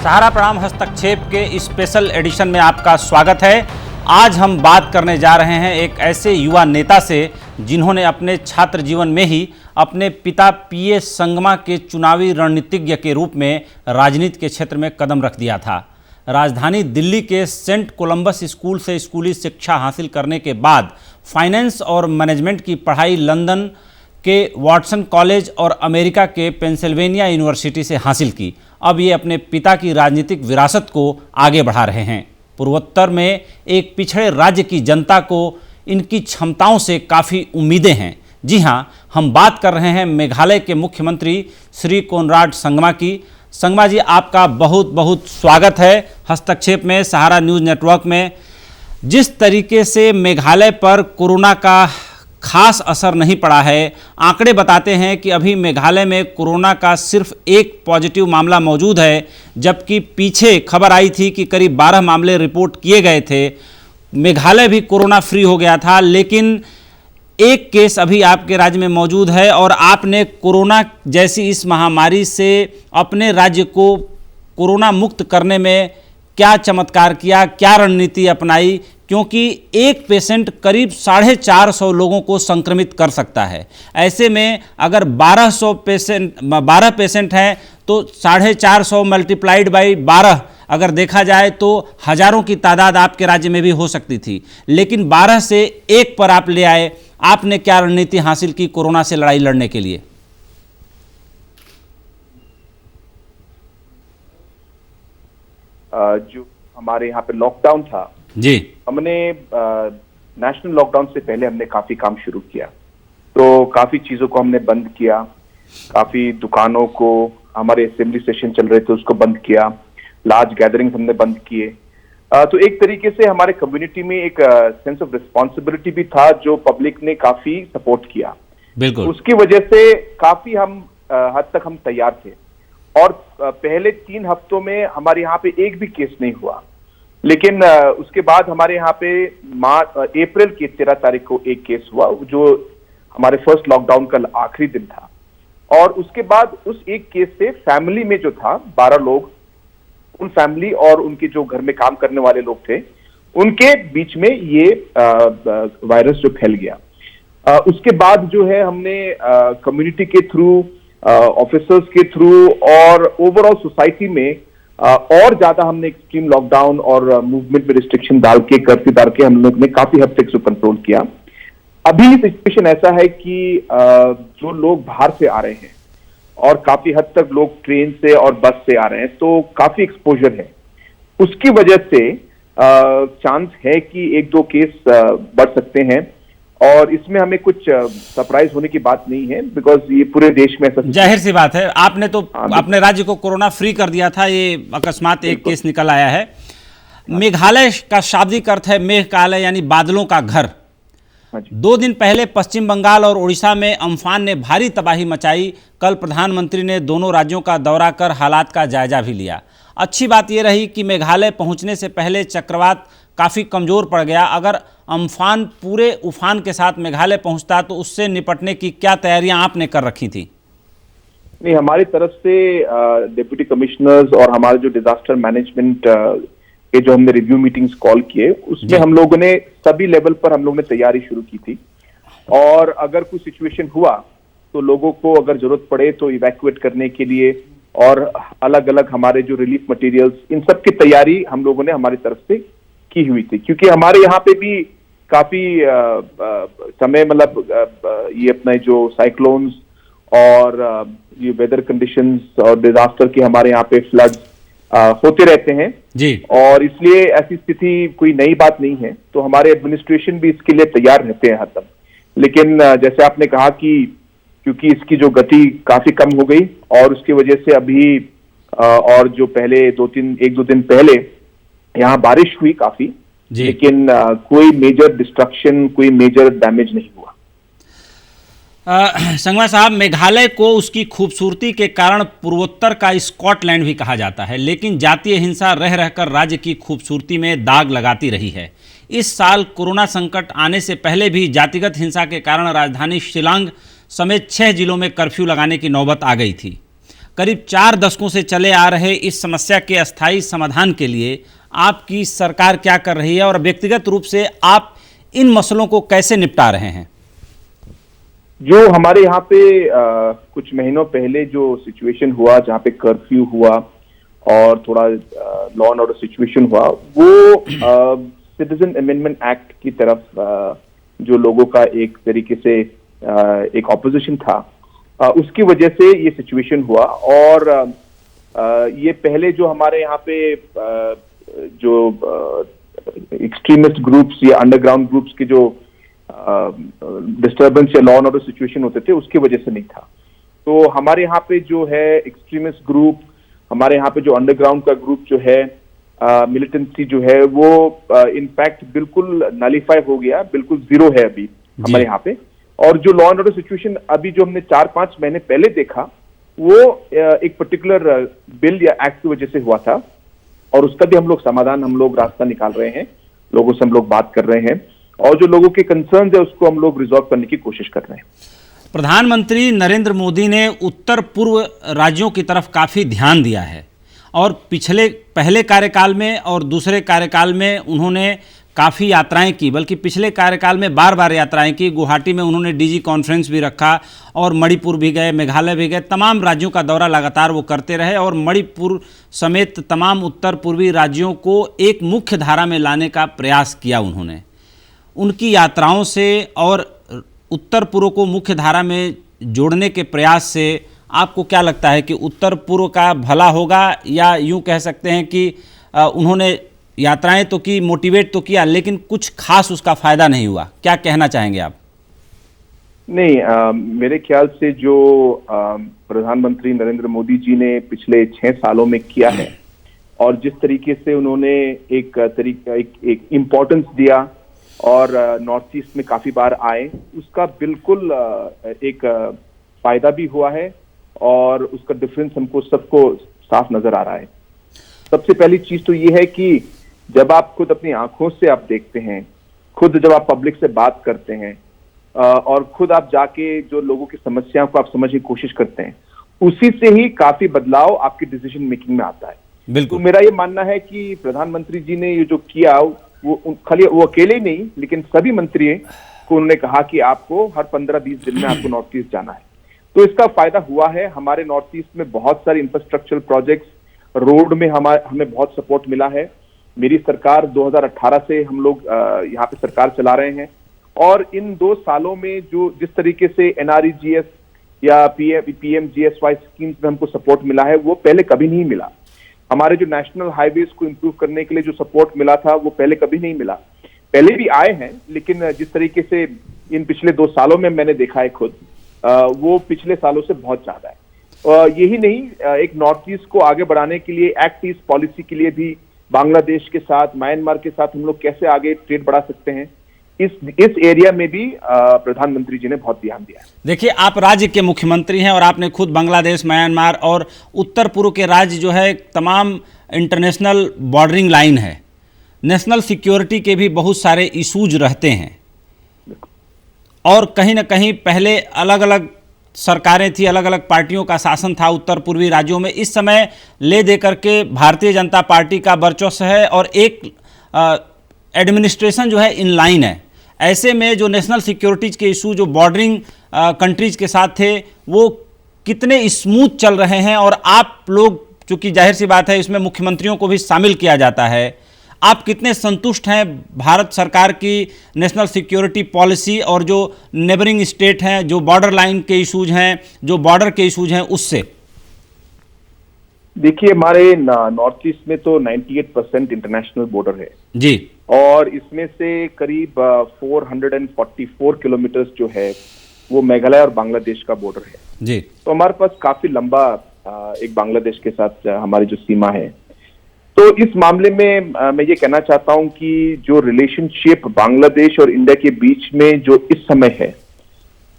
सहारा प्रणाम हस्तक्षेप के स्पेशल एडिशन में आपका स्वागत है। आज हम बात करने जा रहे हैं एक ऐसे युवा नेता से जिन्होंने अपने छात्र जीवन में ही अपने पिता पीएस संगमा के चुनावी रणनीतिज्ञ के रूप में राजनीति के क्षेत्र में कदम रख दिया था। राजधानी दिल्ली के सेंट कोलंबस स्कूल से स्कूली शिक्षा हासिल करने के बाद फाइनेंस और मैनेजमेंट की पढ़ाई लंदन के वॉटसन कॉलेज और अमेरिका के पेंसिल्वेनिया यूनिवर्सिटी से हासिल की। अब ये अपने पिता की राजनीतिक विरासत को आगे बढ़ा रहे हैं। पूर्वोत्तर में एक पिछड़े राज्य की जनता को इनकी क्षमताओं से काफ़ी उम्मीदें हैं। जी हाँ, हम बात कर रहे हैं मेघालय के मुख्यमंत्री श्री कोनराड संगमा की। संगमा जी, आपका बहुत बहुत स्वागत है हस्तक्षेप में, सहारा न्यूज़ नेटवर्क में। जिस तरीके से मेघालय पर कोरोना का खास असर नहीं पड़ा है, आंकड़े बताते हैं कि अभी मेघालय में कोरोना का सिर्फ एक पॉजिटिव मामला मौजूद है, जबकि पीछे खबर आई थी कि करीब 12 मामले रिपोर्ट किए गए थे। मेघालय भी कोरोना फ्री हो गया था, लेकिन एक केस अभी आपके राज्य में मौजूद है और आपने कोरोना जैसी इस महामारी से अपने राज्य को कोरोना मुक्त करने में क्या चमत्कार किया, क्या रणनीति अपनाई, क्योंकि एक पेशेंट करीब 450 लोगों को संक्रमित कर सकता है। ऐसे में अगर 12 पेशेंट हैं तो 450 मल्टीप्लाइड बाई 12 अगर देखा जाए तो हजारों की तादाद आपके राज्य में भी हो सकती थी, लेकिन 12 से 1 पर आप ले आए। आपने क्या रणनीति हासिल की कोरोना से लड़ाई लड़ने के लिए? जो हमारे यहाँ पे लॉकडाउन था जी, हमने नेशनल लॉकडाउन से पहले हमने काफी काम शुरू किया। तो काफी चीजों को हमने बंद किया, काफी दुकानों को, हमारे असेंबली सेशन चल रहे थे उसको बंद किया, लार्ज गैदरिंग्स हमने बंद किए। तो एक तरीके से हमारे कम्युनिटी में एक सेंस ऑफ रिस्पॉन्सिबिलिटी भी था, जो पब्लिक ने काफी सपोर्ट किया। बिल्कुल। उसकी वजह से काफी हम हद तक हम तैयार थे और पहले 3 हफ्तों में हमारे यहाँ पे एक भी केस नहीं हुआ। लेकिन उसके बाद हमारे यहाँ पे अप्रैल की 13 तारीख को एक केस हुआ, जो हमारे फर्स्ट लॉकडाउन का आखिरी दिन था। और उसके बाद उस एक केस से फैमिली में जो था 12 लोग, उन फैमिली और उनके जो घर में काम करने वाले लोग थे, उनके बीच में ये वायरस जो फैल गया। उसके बाद जो है हमने कम्युनिटी के थ्रू, ऑफिसर्स के थ्रू और ओवरऑल सोसाइटी में और ज्यादा हमने एक्सट्रीम लॉकडाउन और मूवमेंट में रिस्ट्रिक्शन डाल के, कर्फ्यू डाल के हम लोग ने काफी हद तक इसको कंट्रोल किया। अभी सिचुएशन ऐसा है कि जो लोग बाहर से आ रहे हैं और काफी हद तक लोग ट्रेन से और बस से आ रहे हैं, तो काफी एक्सपोजर है। उसकी वजह से चांस है कि 1-2 केस बढ़ सकते हैं और इसमें हमें कुछ सरप्राइज होने की बात नहीं है, बिकॉज ये पूरे देश में ऐसा जाहिर सी बात है। आपने तो अपने राज्य को कोरोना फ्री कर दिया था, ये अकस्मात एक केस निकल आया है। मेघालय का शाब्दिक अर्थ है मेघकालय, यानी बादलों का घर। 2 दिन पहले पश्चिम बंगाल और उड़ीसा में अम्फान ने भारी तबाही मचाई। कल प्रधानमंत्री ने दोनों राज्यों का दौरा कर हालात का जायजा भी लिया। अच्छी बात यह रही कि मेघालय पहुंचने से पहले चक्रवात काफ़ी कमज़ोर पड़ गया। अगर अम्फान पूरे उफान के साथ मेघालय पहुंचता तो उससे निपटने की क्या तैयारियां आपने कर रखी थी? नहीं, हमारी तरफ से डिप्टी कमिश्नर्स और हमारे जो डिजास्टर मैनेजमेंट के जो हमने रिव्यू मीटिंग्स कॉल किए, उसमें हम लोगों ने सभी लेवल पर हम लोग ने तैयारी शुरू की थी। और अगर कोई सिचुएशन हुआ तो लोगों को अगर जरूरत पड़े तो इवैक्यूएट करने के लिए और अलग अलग हमारे जो रिलीफ मटेरियल्स, इन सब की तैयारी हम लोगों ने हमारी तरफ से की हुई थी। क्योंकि हमारे यहाँ पे भी काफी समय, मतलब ये अपना जो साइक्लोन्स और ये वेदर कंडीशंस और डिजास्टर के हमारे यहाँ पे फ्लड्स होते रहते हैं जी। और इसलिए ऐसी स्थिति कोई नई बात नहीं है, तो हमारे एडमिनिस्ट्रेशन भी इसके लिए तैयार रहते हैं हर तक। लेकिन जैसे आपने कहा कि क्योंकि इसकी जो गति काफी कम हो गई और उसकी वजह से अभी और जो पहले 1-2 दिन पहले यहाँ बारिश हुई काफी, लेकिन कोई मेजर डिस्ट्रक्शन, कोई मेजर डैमेज नहीं हुआ। संगमा साहब, मेघालय को उसकी खूबसूरती के कारण पूर्वोत्तर का स्कॉटलैंड भी कहा जाता है, लेकिन जातीय हिंसा रह रहकर राज्य की खूबसूरती में दाग लगाती रही है। इस साल कोरोना संकट आने से पहले भी जातिगत हिंसा के कारण राजधानी शिलांग समेत 6 जिलों में कर्फ्यू लगाने की नौबत आ गई थी। करीब 4 दशकों से चले आ रहे इस समस्या के अस्थायी समाधान के लिए आपकी सरकार क्या कर रही है और व्यक्तिगत रूप से आप इन मसलों को कैसे निपटा रहे हैं? जो हमारे यहाँ पे कुछ महीनों पहले जो सिचुएशन हुआ, जहाँ पे कर्फ्यू हुआ और थोड़ा लॉ एंड ऑर्डर सिचुएशन हुआ, वो सिटीजन अमेंडमेंट एक्ट की तरफ जो लोगों का एक तरीके से एक ऑपोजिशन था, उसकी वजह से ये सिचुएशन हुआ। और ये पहले जो हमारे यहाँ पे जो एक्सट्रीमिस्ट ग्रुप्स या अंडरग्राउंड ग्रुप्स के जो डिस्टर्बेंस या लॉ एंड ऑर्डर सिचुएशन होते थे, उसकी वजह से नहीं था। तो हमारे यहाँ पे जो है एक्सट्रीमिस्ट ग्रुप, हमारे यहाँ पे जो अंडरग्राउंड का ग्रुप जो है, मिलिटेंसी जो है, वो इनफैक्ट बिल्कुल नलीफाई हो गया, बिल्कुल जीरो है अभी हमारे यहाँ पे। और जो लॉ एंड ऑर्डर सिचुएशन अभी जो हमने 4-5 महीने पहले देखा, वो एक पर्टिकुलर बिल या एक्ट की वजह से हुआ था, और उसका भी हम लोग रास्ता निकाल रहे हैं, लोगों से हम लोग बात कर रहे हैं, और जो लोगों के कंसर्न्स है उसको हम लोग रिजॉल्व करने की कोशिश कर रहे हैं। प्रधानमंत्री नरेंद्र मोदी ने उत्तर पूर्व राज्यों की तरफ काफ़ी ध्यान दिया है और पहले कार्यकाल में और दूसरे कार्यकाल में उन्होंने काफ़ी यात्राएं की, बल्कि पिछले कार्यकाल में बार बार यात्राएं की। गुवाहाटी में उन्होंने डीजी कॉन्फ्रेंस भी रखा और मणिपुर भी गए, मेघालय भी गए, तमाम राज्यों का दौरा लगातार वो करते रहे और मणिपुर समेत तमाम उत्तर पूर्वी राज्यों को एक मुख्य धारा में लाने का प्रयास किया उन्होंने। उनकी यात्राओं से और उत्तर पूर्व को मुख्य धारा में जोड़ने के प्रयास से आपको क्या लगता है कि उत्तर पूर्व का भला होगा, या यूं कह सकते हैं कि उन्होंने यात्राएं तो की, मोटिवेट तो किया, लेकिन कुछ खास उसका फायदा नहीं हुआ? क्या कहना चाहेंगे आप? नहीं, मेरे ख्याल से जो प्रधानमंत्री नरेंद्र मोदी जी ने पिछले 6 सालों में किया है, और जिस तरीके से उन्होंने एक इम्पोर्टेंस दिया और नॉर्थ ईस्ट में काफी बार आए, उसका बिल्कुल एक फायदा भी हुआ है, और उसका डिफरेंस हमको सबको साफ नजर आ रहा है। सबसे पहली चीज तो ये है कि जब आप खुद अपनी आंखों से आप देखते हैं, खुद जब आप पब्लिक से बात करते हैं, और खुद आप जाके जो लोगों की समस्याओं को आप समझने की कोशिश करते हैं, उसी से ही काफी बदलाव आपकी डिसीजन मेकिंग में आता है। बिल्कुल। तो मेरा ये मानना है कि प्रधानमंत्री जी ने ये जो किया, वो खाली वो अकेले ही नहीं, लेकिन सभी मंत्री को उन्होंने कहा कि आपको हर 15-20 दिन में आपको नॉर्थ ईस्ट जाना है। तो इसका फायदा हुआ है। हमारे नॉर्थ ईस्ट में बहुत सारे इंफ्रास्ट्रक्चरल प्रोजेक्ट्स, रोड में हमें बहुत सपोर्ट मिला है। मेरी सरकार 2018 से हम लोग यहाँ पे सरकार चला रहे हैं, और इन 2 सालों में जो जिस तरीके से NREGS या PMGSY स्कीम्स में हमको सपोर्ट मिला है, वो पहले कभी नहीं मिला। हमारे जो नेशनल हाईवेज को इंप्रूव करने के लिए जो सपोर्ट मिला था, वो पहले कभी नहीं मिला। पहले भी आए हैं, लेकिन जिस तरीके से इन पिछले 2 सालों में मैंने देखा है खुद, वो पिछले सालों से बहुत ज्यादा है। यही नहीं, एक नॉर्थ ईस्ट को आगे बढ़ाने के लिए एक्ट ईस्ट पॉलिसी के लिए भी बांग्लादेश के साथ, म्यांमार के साथ हम लोग कैसे आगे ट्रेड बढ़ा सकते हैं, इस एरिया में भी प्रधानमंत्री जी ने बहुत ध्यान दिया है। देखिए, आप राज्य के मुख्यमंत्री हैं और आपने खुद बांग्लादेश, म्यांमार और उत्तर पूर्व के राज्य जो है तमाम इंटरनेशनल बॉर्डरिंग लाइन है, नेशनल सिक्योरिटी के भी बहुत सारे इशूज रहते हैं, और कहीं ना कहीं पहले अलग अलग सरकारें थी, अलग अलग पार्टियों का शासन था उत्तर पूर्वी राज्यों में। इस समय ले दे करके भारतीय जनता पार्टी का वर्चस्व है और एक एडमिनिस्ट्रेशन जो है इन लाइन है। ऐसे में जो नेशनल सिक्योरिटीज के इशू जो बॉर्डरिंग कंट्रीज के साथ थे, वो कितने स्मूथ चल रहे हैं, और आप लोग, चूंकि जाहिर सी बात है इसमें मुख्यमंत्रियों को भी शामिल किया जाता है, आप कितने संतुष्ट हैं भारत सरकार की नेशनल सिक्योरिटी पॉलिसी और जो नेबरिंग स्टेट हैं, जो बॉर्डर लाइन के इशूज हैं, जो बॉर्डर के इशूज हैं, उससे? देखिए, हमारे नॉर्थ ईस्ट में तो 98% इंटरनेशनल बॉर्डर है जी, और इसमें से करीब 444 किलोमीटर जो है वो मेघालय और बांग्लादेश का बॉर्डर है जी। तो हमारे पास काफी लंबा एक बांग्लादेश के साथ हमारी जो सीमा है। तो इस मामले में मैं ये कहना चाहता हूं कि जो रिलेशनशिप बांग्लादेश और इंडिया के बीच में जो इस समय है,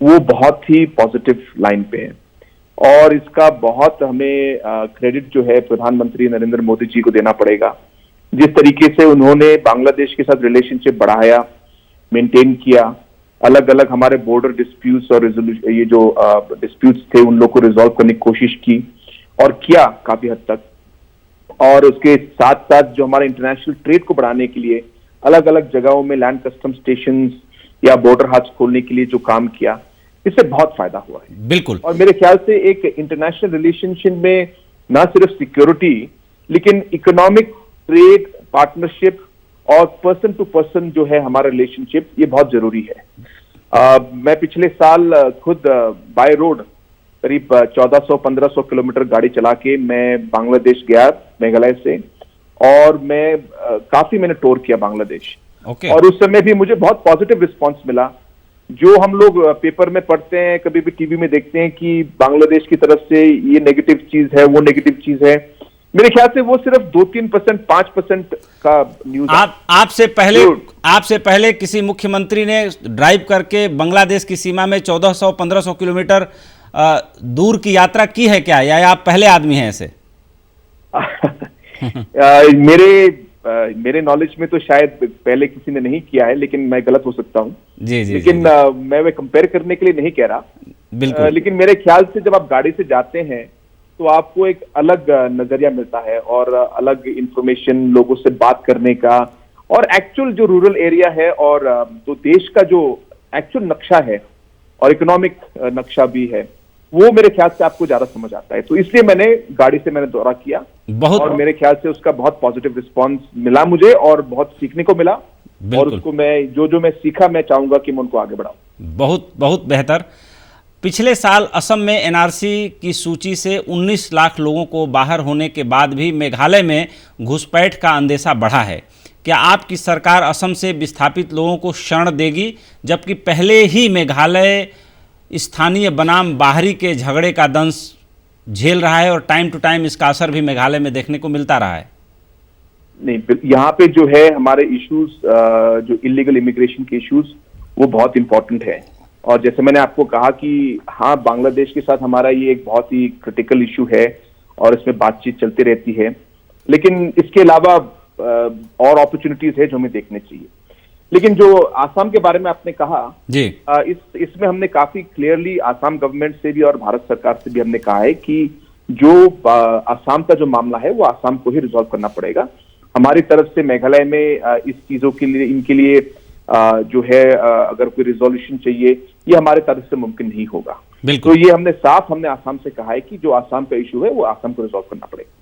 वो बहुत ही पॉजिटिव लाइन पे है, और इसका बहुत हमें क्रेडिट जो है प्रधानमंत्री नरेंद्र मोदी जी को देना पड़ेगा। जिस तरीके से उन्होंने बांग्लादेश के साथ रिलेशनशिप बढ़ाया, मेंटेन किया, अलग अलग हमारे बॉर्डर डिस्प्यूट्स और ये जो डिस्प्यूट्स थे उन लोग को रिजॉल्व करने की कोशिश की, और किया काफी हद तक। और उसके साथ साथ जो हमारे इंटरनेशनल ट्रेड को बढ़ाने के लिए अलग अलग जगहों में लैंड कस्टम स्टेशंस या बॉर्डर हाट्स खोलने के लिए जो काम किया, इससे बहुत फायदा हुआ है। बिल्कुल। और मेरे ख्याल से एक इंटरनेशनल रिलेशनशिप में ना सिर्फ सिक्योरिटी, लेकिन इकोनॉमिक, ट्रेड, पार्टनरशिप और पर्सन टू पर्सन जो है हमारा रिलेशनशिप, ये बहुत जरूरी है। मैं पिछले साल खुद बाय रोड करीब 1400-1500 किलोमीटर गाड़ी चला के मैं बांग्लादेश गया, मेघालय से, और मैं मैंने टूर किया बांग्लादेश। और उस समय भी मुझे बहुत पॉजिटिव रिस्पांस मिला। जो हम लोग पेपर में पढ़ते हैं, कभी भी टीवी में देखते हैं कि बांग्लादेश की तरफ से ये नेगेटिव चीज है, वो नेगेटिव चीज है, मेरे ख्याल से वो सिर्फ 2-3%, 5% का न्यूज। आपसे पहले किसी मुख्यमंत्री ने ड्राइव करके बांग्लादेश की सीमा में 1400-1500 किलोमीटर दूर की यात्रा की है क्या, या आप पहले आदमी हैं ऐसे? मेरे नॉलेज में तो शायद पहले किसी ने नहीं किया है, लेकिन मैं गलत हो सकता हूँ। जी जी। लेकिन मैं कंपेयर करने के लिए नहीं कह रहा। बिल्कुल। लेकिन मेरे ख्याल से जब आप गाड़ी से जाते हैं तो आपको एक अलग नजरिया मिलता है और अलग इंफॉर्मेशन, लोगों से बात करने का, और एक्चुअल जो रूरल एरिया है और जो देश का जो एक्चुअल नक्शा है और इकोनॉमिक नक्शा भी है, वो मेरे ख्याल से आपको ज्यादा समझ आता है। तो इसलिए गाड़ी से मैंने दौरा किया, और मेरे ख्याल से उसका बहुत पॉजिटिव रिस्पांस मिला मुझे, और बहुत सीखने को मिला। और उसको मैं जो मैं सीखा, मैं चाहूंगा कि मैं उनको आगे बढ़ाऊं। बहुत बहुत बेहतर। पिछले साल असम में एनआरसी की सूची से 19 लाख लोगों को बाहर होने के बाद भी मेघालय में घुसपैठ का अंदेशा बढ़ा है। क्या आपकी सरकार असम से विस्थापित लोगों को शरण देगी, जबकि पहले ही मेघालय स्थानीय बनाम बाहरी के झगड़े का दंश झेल रहा है और टाइम टू टाइम इसका असर भी मेघालय में देखने को मिलता रहा है? नहीं, यहाँ पे जो है हमारे इश्यूज, जो इलीगल इमिग्रेशन के इश्यूज, वो बहुत इंपॉर्टेंट है। और जैसे मैंने आपको कहा कि हाँ, बांग्लादेश के साथ हमारा ये एक बहुत ही क्रिटिकल इश्यू है और इसमें बातचीत चलती रहती है, लेकिन इसके अलावा और अपॉर्चुनिटीज है जो हमें देखने चाहिए। लेकिन जो आसाम के बारे में आपने कहा जी, इसमें हमने काफी क्लियरली आसाम गवर्नमेंट से भी और भारत सरकार से भी हमने कहा है कि जो आसाम का जो मामला है वो आसाम को ही रिजॉल्व करना पड़ेगा। हमारी तरफ से मेघालय में इस चीजों के लिए, इनके लिए जो है अगर कोई रिजोल्यूशन चाहिए, ये हमारे तरफ से मुमकिन नहीं होगा। तो ये हमने आसाम से कहा है कि जो आसाम का इशू है वो आसाम को रिजॉल्व करना पड़ेगा।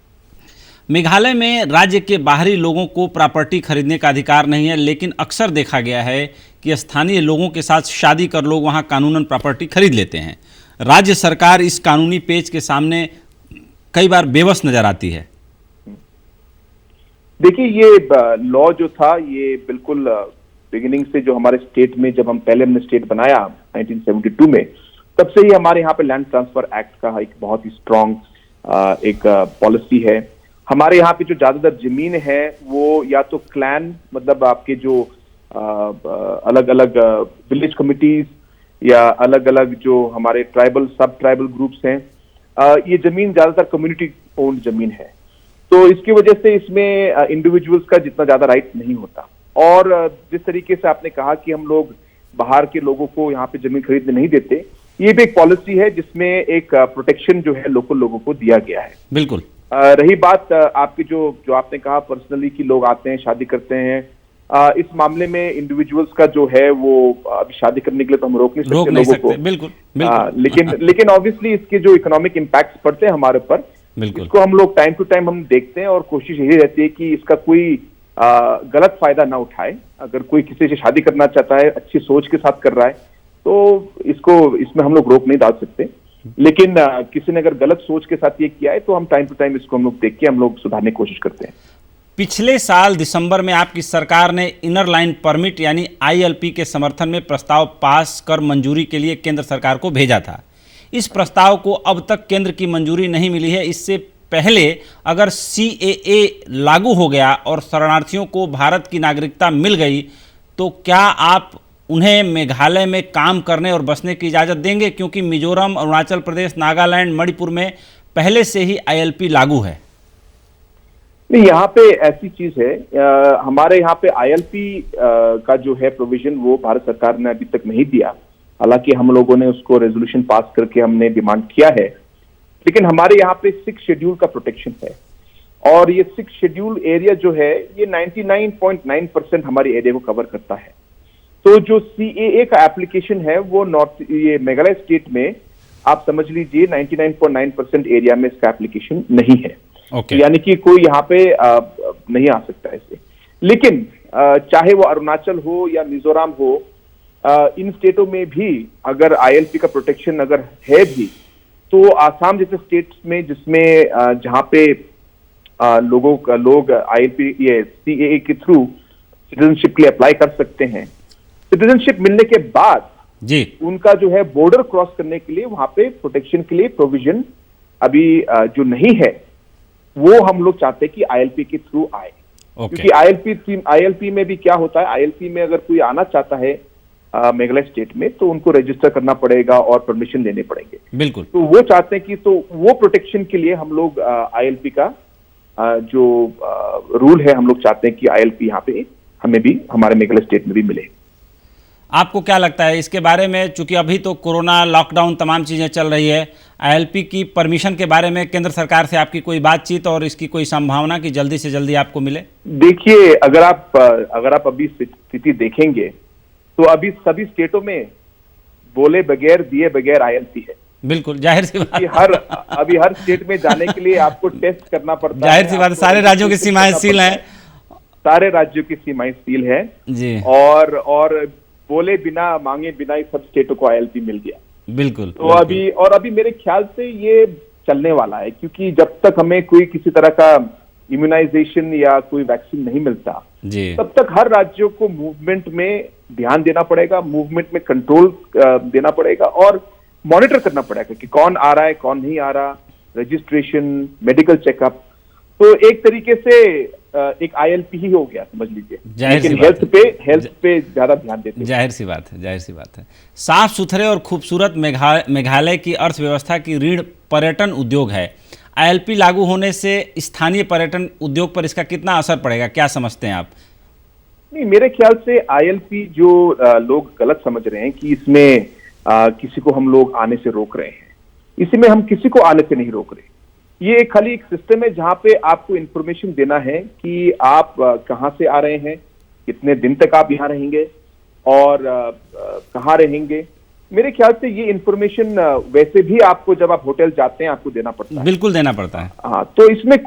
मेघालय में राज्य के बाहरी लोगों को प्रॉपर्टी खरीदने का अधिकार नहीं है, लेकिन अक्सर देखा गया है कि स्थानीय लोगों के साथ शादी कर लोग वहां कानूनन प्रॉपर्टी खरीद लेते हैं। राज्य सरकार इस कानूनी पेच के सामने कई बार बेबस नजर आती है। देखिए, ये लॉ जो था, ये बिल्कुल बिगिनिंग से जो हमारे स्टेट में, जब हमने स्टेट बनाया 1972 में, तब से ही हमारे यहाँ पे लैंड ट्रांसफर एक्ट का एक बहुत ही स्ट्रॉन्ग एक पॉलिसी है। हमारे यहाँ पे जो ज्यादातर जमीन है वो या तो क्लैन, मतलब आपके जो अलग अलग विलेज कमिटीज या अलग अलग जो हमारे ट्राइबल, सब ट्राइबल ग्रुप्स हैं, ये जमीन ज्यादातर कम्युनिटी ओन्ड जमीन है। तो इसकी वजह से इसमें इंडिविजुअल्स का जितना ज्यादा राइट नहीं होता। और जिस तरीके से आपने कहा कि हम लोग बाहर के लोगों को यहाँ पे जमीन खरीदने नहीं देते, ये भी एक पॉलिसी है जिसमें एक प्रोटेक्शन जो है लोकल लोगों को दिया गया है। बिल्कुल। रही बात आपकी जो आपने कहा पर्सनली कि लोग आते हैं, शादी करते हैं, इस मामले में इंडिविजुअल्स का जो है वो अभी शादी करने के लिए तो हम रोक नहीं सकते लोगों को। बिल्कुल। लेकिन ऑब्वियसली इसके जो इकोनॉमिक इम्पैक्ट्स पड़ते हैं हमारे ऊपर, इसको हम लोग टाइम टू टाइम हम देखते हैं और कोशिश यही रहती है कि इसका कोई गलत फायदा ना उठाए। अगर कोई किसी से शादी करना चाहता है, अच्छी सोच के साथ कर रहा है, तो इसमें हम लोग रोक नहीं डाल सकते। लेकिन किसी ने अगर गलत सोच के साथ ये किया है तो हम टाइम टू टाइम इसको हम लोग देख के हम लोग सुधारने की कोशिश करते हैं। पिछले साल दिसंबर में आपकी सरकार ने इनर लाइन परमिट यानी ILP के समर्थन में प्रस्ताव पास कर मंजूरी के लिए केंद्र सरकार को भेजा था। इस प्रस्ताव को अब तक केंद्र की मंजूरी नहीं मिली है। इससे पहले अगर CAA लागू हो गया और शरणार्थियों को भारत की नागरिकता मिल गई, तो क्या आप उन्हें मेघालय में काम करने और बसने की इजाज़त देंगे? क्योंकि मिजोरम, अरुणाचल प्रदेश, नागालैंड, मणिपुर में पहले से ही ILP लागू है। नहीं, यहाँ पे ऐसी चीज है, हमारे यहाँ पे ILP का जो है प्रोविजन वो भारत सरकार ने अभी तक नहीं दिया। हालांकि हम लोगों ने उसको रेजोल्यूशन पास करके हमने डिमांड किया है लेकिन हमारे यहाँ पे 6 शेड्यूल का प्रोटेक्शन है, और ये 6 शेड्यूल एरिया जो है ये 99.9% हमारी एरिया को कवर करता है। तो जो CAA का एप्लीकेशन है वो ये मेघालय स्टेट में आप समझ लीजिए 99.9% एरिया में इसका एप्लीकेशन नहीं है। यानी कि कोई यहाँ पे नहीं आ सकता ऐसे। लेकिन चाहे वो अरुणाचल हो या मिजोरम हो, इन स्टेटों में भी अगर ILP का प्रोटेक्शन अगर है भी, तो आसाम जैसे स्टेट्स में जिसमें जहाँ पे लोग ILP ये CAA के थ्रू सिटीजनशिप के लिए अप्लाई कर सकते हैं, सिटीजनशिप मिलने के बाद जी उनका जो है बॉर्डर क्रॉस करने के लिए वहां पे प्रोटेक्शन के लिए प्रोविजन अभी जो नहीं है, वो हम लोग चाहते हैं कि ILP के थ्रू आए। क्योंकि ILP में भी क्या होता है, ILP में अगर कोई आना चाहता है मेघालय स्टेट में, तो उनको रजिस्टर करना पड़ेगा और परमिशन लेने पड़ेंगे। बिल्कुल। तो वो चाहते हैं कि तो वो प्रोटेक्शन के लिए हम लोग ILP का जो रूल है, हम लोग चाहते हैं कि ILP यहाँ पे हमें भी हमारे मेघालय स्टेट में भी मिले। आपको क्या लगता है इसके बारे में, चूंकि अभी तो कोरोना लॉकडाउन तमाम चीज़ें चल रही है, ILP की परमिशन के बारे में केंद्र सरकार से आपकी कोई बातचीत और इसकी कोई संभावना कि जल्दी से जल्दी आपको मिले? देखिए, अगर आप अभी स्थिति देखेंगे तो अभी सभी स्टेटों में बोले बगैर दिए बगैर ILP है। बिल्कुल, जाहिर सी बात। अभी हर स्टेट में जाने के लिए आपको टेस्ट करना पड़ता है। जाहिर सी बात, सारे राज्यों की सीमाएं सील हैं। सारे राज्यों की सीमाएं सील है जी। और बोले बिना मांगे बिना ही सब स्टेटों को ILP मिल गया। बिल्कुल। तो अभी मेरे ख्याल से ये चलने वाला है, क्योंकि जब तक हमें कोई किसी तरह का इम्यूनाइजेशन या कोई वैक्सीन नहीं मिलता जी, तब तक हर राज्यों को मूवमेंट में ध्यान देना पड़ेगा, मूवमेंट में कंट्रोल देना पड़ेगा और मॉनिटर करना पड़ेगा कि कौन आ रहा है कौन नहीं आ रहा, रजिस्ट्रेशन, मेडिकल चेकअप। तो एक तरीके से एक ILP ही हो गया समझ लीजिए, लेकिन हेल्थ पे ज्यादा ध्यान देते हैं। जाहिर सी बात है। साफ सुथरे और खूबसूरत मेघालय की अर्थव्यवस्था की रीढ़ पर्यटन उद्योग है। ILP लागू होने से स्थानीय पर्यटन उद्योग पर इसका कितना असर पड़ेगा, क्या समझते हैं आप? नहीं, मेरे ख्याल से ILP जो लोग गलत समझ रहे हैं कि इसमें किसी को हम लोग आने से रोक रहे हैं, इसमें हम किसी को आने से नहीं रोक रहे। ये खाली एक सिस्टम है जहां पे आपको इंफॉर्मेशन देना है कि आप कहां से आ रहे हैं, कितने दिन तक आप यहाँ रहेंगे और कहाँ रहेंगे। मेरे ख्याल से ये इंफॉर्मेशन वैसे भी आपको जब आप होटल जाते हैं आपको देना पड़ता है। बिल्कुल देना पड़ता है। हाँ, तो इसमें